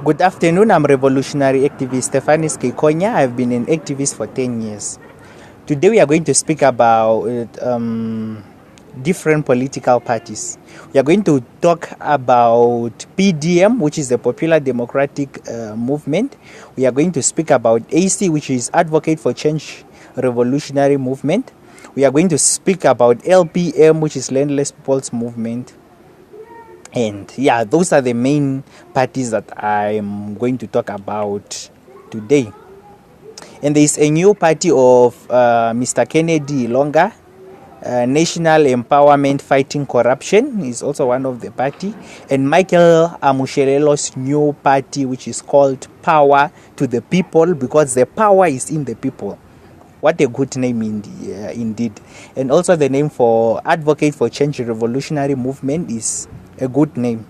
Good afternoon, I'm revolutionary activist Stefanis Kikonya. I've been an activist for 10 years. Today we are going to speak about different political parties. We are going to talk about PDM, which is the Popular Democratic Movement. We are going to speak about AC, which is Advocate for Change Revolutionary Movement. We are going to speak about LPM, which is Landless People's Movement. And yeah, those are the main parties that I'm going to talk about today. And there is a new party of Mr. Kennedy Longa, National Empowerment Fighting Corruption is also one of the party, and Michael Amushelelo's new party, which is called Power to the People, because the power is in the people. What a good name indeed. And also the name for Advocate for Change Revolutionary Movement is a good name,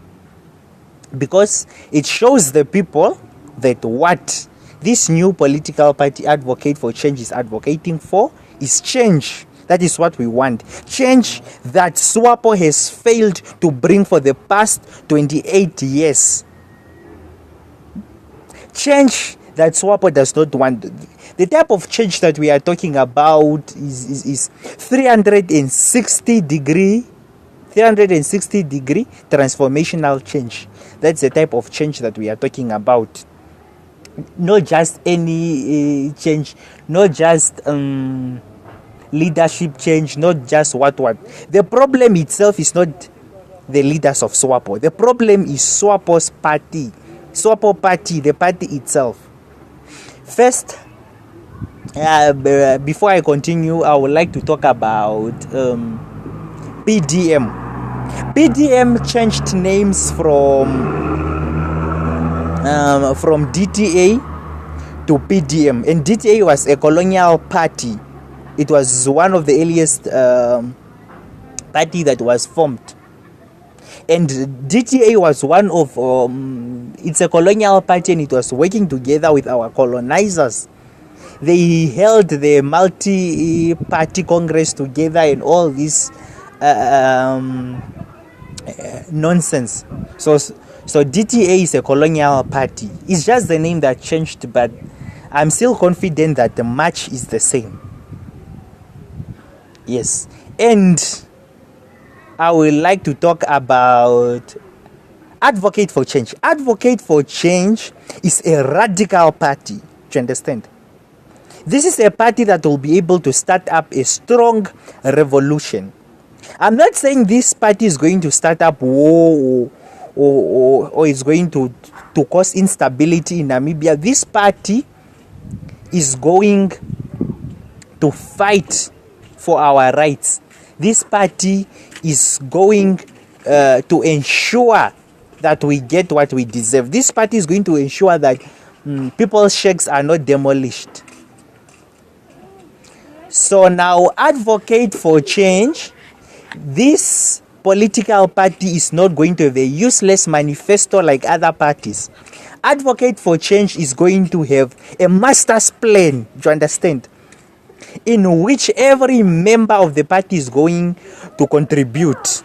because it shows the people that what this new political party Advocate for Change is advocating for is change. That is what we want. Change that SWAPO has failed to bring for the past 28 years. Change that SWAPO does not want. The type of change that we are talking about is 360 degree transformational change. That's the type of change that we are talking about. Not just any change, not just leadership change, not just what. The problem itself is not the leaders of SWAPO. The problem is SWAPO's party. SWAPO party, the party itself. First, before I continue, I would like to talk about PDM. PDM changed names from DTA to PDM, and DTA was a colonial party. It was one of the earliest party that was formed, and DTA was one of it's a colonial party, and it was working together with our colonizers. They held the multi-party congress together and all this nonsense. So DTA is a colonial party. It's just the name that changed, but I'm still confident that the match is the same. Yes, and I would like to talk about Advocate for Change. Advocate for Change is a radical party. Do you understand? This is a party that will be able to start up a strong revolution. I'm not saying this party is going to start up war or is going to cause instability in Namibia. This party is going to fight for our rights. This party is going to ensure that we get what we deserve. This party is going to ensure that people's shacks are not demolished. So now, Advocate for Change, this political party is not going to have a useless manifesto like other parties. Advocate for Change is going to have a master's plan, do you understand, in which every member of the party is going to contribute.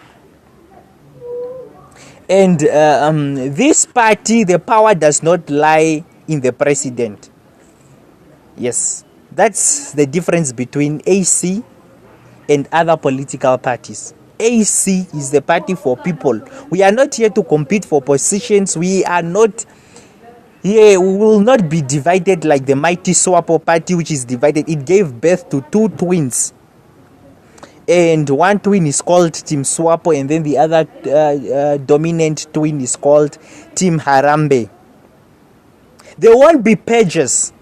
And this party, the power does not lie in the president. Yes, that's the difference between AC and other political parties. AC is the party for people. We are not here to compete for positions. We are not here. We will not be divided like the mighty SWAPO party, which is divided. It gave birth to two twins, and one twin is called Team SWAPO, and then the other dominant twin is called Team Harambe. There won't be pages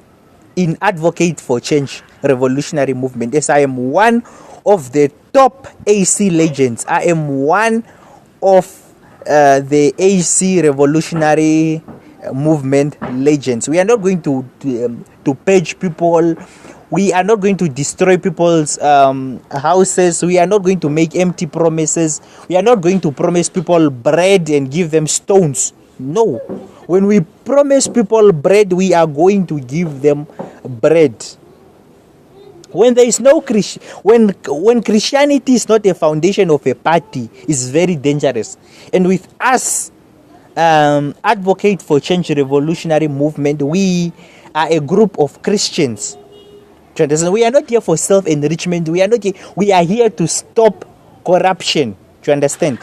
in Advocate for Change Revolutionary Movement, as I am one of the top AC legends. I am one of the AC Revolutionary Movement legends. We are not going to page people. We are not going to destroy people's houses. We are not going to make empty promises. We are not going to promise people bread and give them stones. No. When we promise people bread, we are going to give them bread. When there is no when Christianity is not a foundation of a party, it's very dangerous. And with us Advocate for Change revolutionary movement. We are a group of Christians. Do you understand? We are not here for self-enrichment. We are here to stop corruption. Do you understand?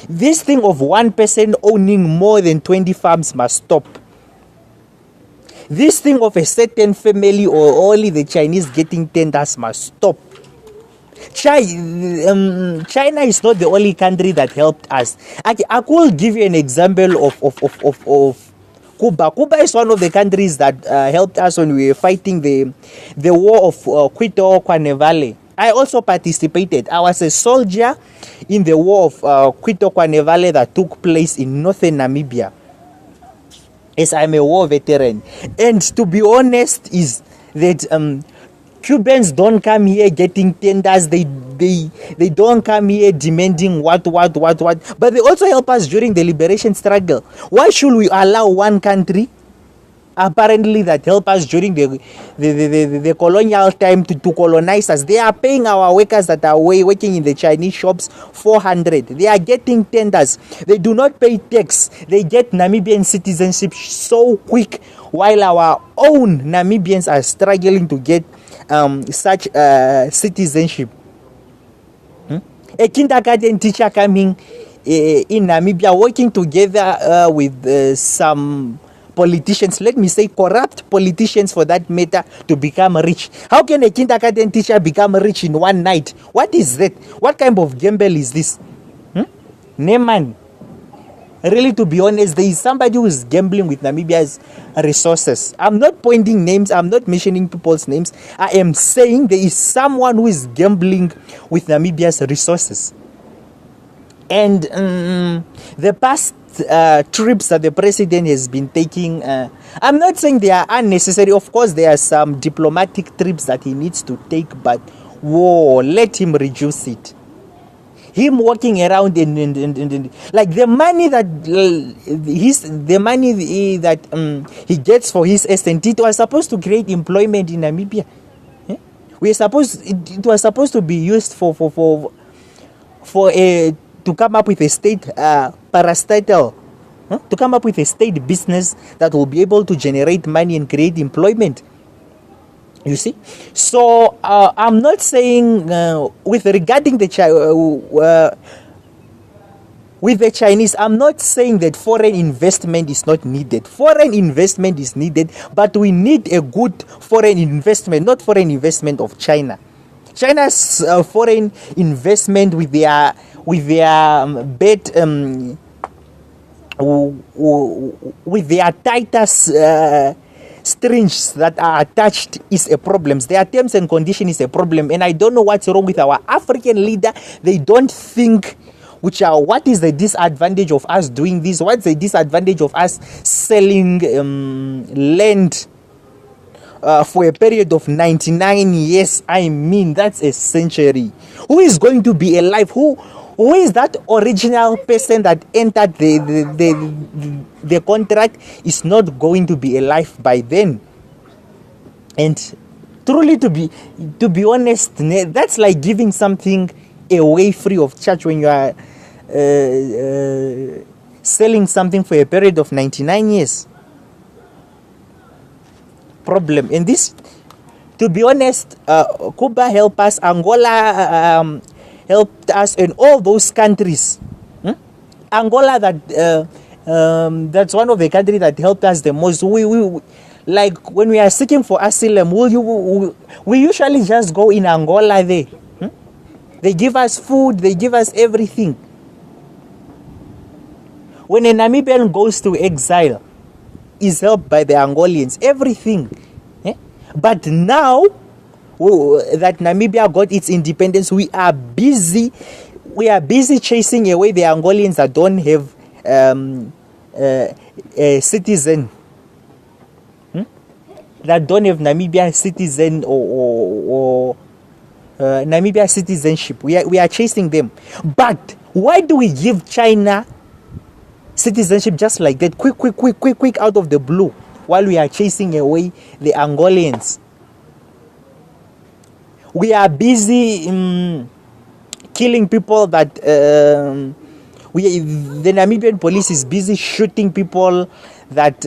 This thing of one person owning more than 20 farms must stop. This thing of a certain family or only the Chinese getting tenders must stop. China is not the only country that helped us. I could give you an example of Cuba. Cuba is one of the countries that helped us when we were fighting the war of Quito Cuanevale. I also participated. I was a soldier in the war of Quito Cuanevale that took place in northern Namibia. Yes, I'm a war veteran. And to be honest, is that Cubans don't come here getting tenders. They don't come here demanding what. But they also help us during the liberation struggle. Why should we allow one country, apparently, that help us during the colonial time to colonize us? They are paying our workers that are working in the Chinese shops 400. They are getting tenders. They do not pay tax. They get Namibian citizenship so quick, while our own Namibians are struggling to get such citizenship. A kindergarten teacher coming in Namibia, working together with some politicians, let me say corrupt politicians for that matter, to become rich. How can a kindergarten teacher become rich in one night? What is that? What kind of gamble is this? Neyman. Really, to be honest, there is somebody who is gambling with Namibia's resources. I'm not pointing names. I'm not mentioning people's names. I am saying there is someone who is gambling with Namibia's resources. And the past trips that the president has been taking, I'm not saying they are unnecessary. Of course, there are some diplomatic trips that he needs to take, but let him reduce it. Him walking around and like the money that he gets for his S&T, it was supposed to create employment in Namibia. It was supposed to be used for to come up with a state parastatal, to come up with a state business that will be able to generate money and create employment. You see, so I'm not saying with regarding the with the Chinese, I'm not saying that foreign investment is not needed. Foreign investment is needed, but we need a good foreign investment, not foreign investment of China. China's foreign investment with their with their tightest strings that are attached is a problem. Their terms and conditions is a problem, and I don't know what's wrong with our African leader. They don't think what is the disadvantage of us doing this? What's the disadvantage of us selling land for a period of 99 years? I mean, that's a century. Who is going to be alive? Who is that original person that entered the contract is not going to be alive by then? And truly, to be honest, that's like giving something away free of charge when you are selling something for a period of 99 years. Problem. And this, to be honest, Cuba helped us, Angola helped us, and all those countries. Angola, that's one of the countries that helped us the most. We like when we are seeking for asylum, we usually just go in Angola there. They give us food, they give us everything. When a Namibian goes to exile, is helped by the Angolians, everything. But now that Namibia got its independence, we are busy chasing away the Angolians that don't have a citizen, that don't have Namibia citizen or Namibia citizenship. We are chasing them. But why do we give China citizenship just like that, quick out of the blue, while we are chasing away the Angolians? We are busy killing people that The Namibian police is busy shooting people that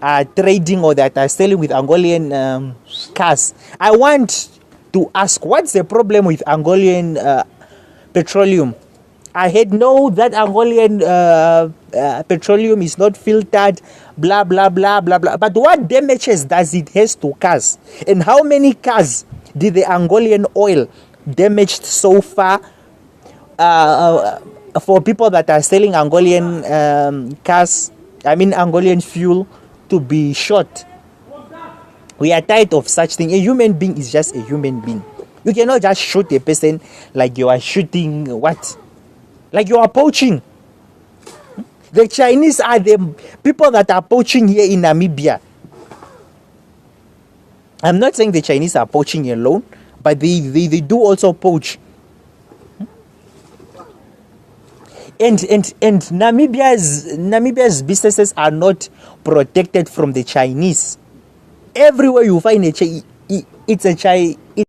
are trading or that are selling with Angolan cars. I want to ask, what's the problem with Angolan petroleum? I had know that Angolan petroleum is not filtered, blah, blah, blah, blah, blah. But what damages does it has to cars? And how many cars did the Angolan oil damaged so far for people that are selling Angolan cars, Angolan fuel, to be shot? We are tired of such thing. A human being is just a human being. You cannot just shoot a person like you are shooting what? Like you are poaching. The Chinese are the people that are poaching here in Namibia. I'm not saying the Chinese are poaching alone, but they do also poach. And Namibia's businesses are not protected from the Chinese. Everywhere you find it's a Chinese.